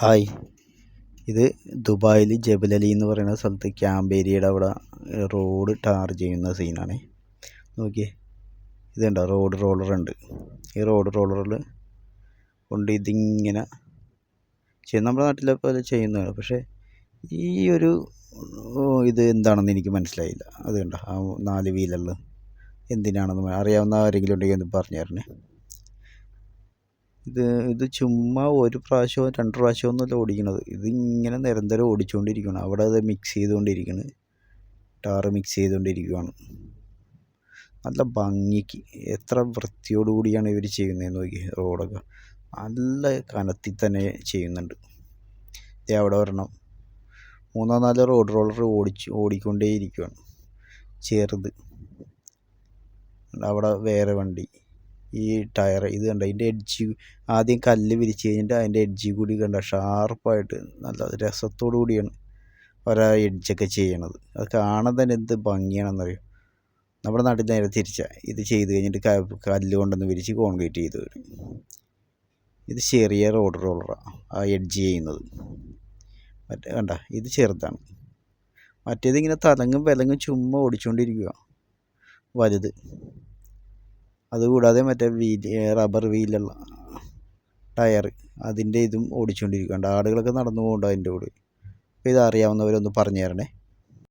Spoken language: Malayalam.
ഹായ്, ഇത് ദുബായിൽ ജബൽ അലി എന്ന് പറയുന്ന സ്ഥലത്ത് ക്യാമ്പ് ഏരിയയുടെ അവിടെ റോഡ് ടാർ ചെയ്യുന്ന സീനാണ്. നോക്കിയേ, ഇതുണ്ടോ റോഡ് റോളറുണ്ട്. ഈ റോഡ് റോളറിൽ കൊണ്ട് ഇതിങ്ങനെ നമ്മുടെ നാട്ടിലെ പോലെ ചെയ്യുന്നതാണ്. പക്ഷേ ഈ ഒരു ഇത് എന്താണെന്ന് എനിക്ക് മനസ്സിലായില്ല. അത് കണ്ടോ, ആ 4 വീലുള്ള എന്തിനാണെന്ന് അറിയാവുന്ന ആരെങ്കിലും ഉണ്ടെങ്കിൽ ഒന്ന് പറഞ്ഞു തരണേ. ഇത് ചുമ്മാ ഒരു പ്രാവശ്യമോ 2 പ്രാവശ്യമോ ഒന്നുമല്ല ഓടിക്കണത്. ഇതിങ്ങനെ നിരന്തരം ഓടിച്ചുകൊണ്ടിരിക്കുകയാണ്. അവിടെ അത് മിക്സ് ചെയ്തുകൊണ്ടിരിക്കുകയാണ്, ടാറ് മിക്സ് ചെയ്തുകൊണ്ടിരിക്കുകയാണ്. നല്ല ഭംഗിക്ക് എത്ര വൃത്തിയോടു കൂടിയാണ് ഇവർ ചെയ്യുന്നതെന്ന് നോക്കി. റോഡൊക്കെ നല്ല കനത്തിൽ തന്നെ ചെയ്യുന്നുണ്ട്. അവിടെ ഒരെണ്ണം 3-4 റോഡ് റോളർ ഓടിക്കൊണ്ടേയിരിക്കുകയാണ്. ചെറുത് അവിടെ വേറെ വണ്ടി. ഈ ടയർ ഇത് കണ്ട, അതിൻ്റെ എഡ്ജ് ആദ്യം കല്ല് വിരിച്ച് കഴിഞ്ഞിട്ട് അതിൻ്റെ എഡ്ജ് കൂടി കണ്ട ഷാർപ്പായിട്ട് നല്ല രസത്തോടു കൂടിയാണ് എഡ്ജൊക്കെ ചെയ്യണത്. അത് കാണാൻ തന്നെ എന്ത് ഭംഗിയാണെന്നറിയും. നമ്മുടെ നാട്ടിൽ നേരെ തിരിച്ചാണ്. ഇത് ചെയ്ത് കഴിഞ്ഞിട്ട് കല്ല് കൊണ്ടുവന്ന് വിരിച്ച് കോൺക്രീറ്റ് ചെയ്ത് വരും. ഇത് ചെറിയ റോഡ് റോളറാണ് ആ എഡ്ജ് ചെയ്യുന്നത്. മറ്റേ കണ്ട, ഇത് ചെറുതാണ്. മറ്റേതിങ്ങനെ തലങ്ങും വിലങ്ങും ചുമ്മാ ഓടിച്ചുകൊണ്ടിരിക്കുക വലുത്. അതുകൂടാതെ മറ്റേ റബ്ബർ വീലുള്ള ടയർ, അതിൻ്റെ ഇതും ഓടിച്ചുകൊണ്ടിരിക്കുന്നുണ്ട്. ആളുകളൊക്കെ നടന്നു പോകുന്നുണ്ട് അതിൻ്റെ കൂടെ. അപ്പോൾ ഇതറിയാവുന്നവരൊന്ന് പറഞ്ഞു തരണേ.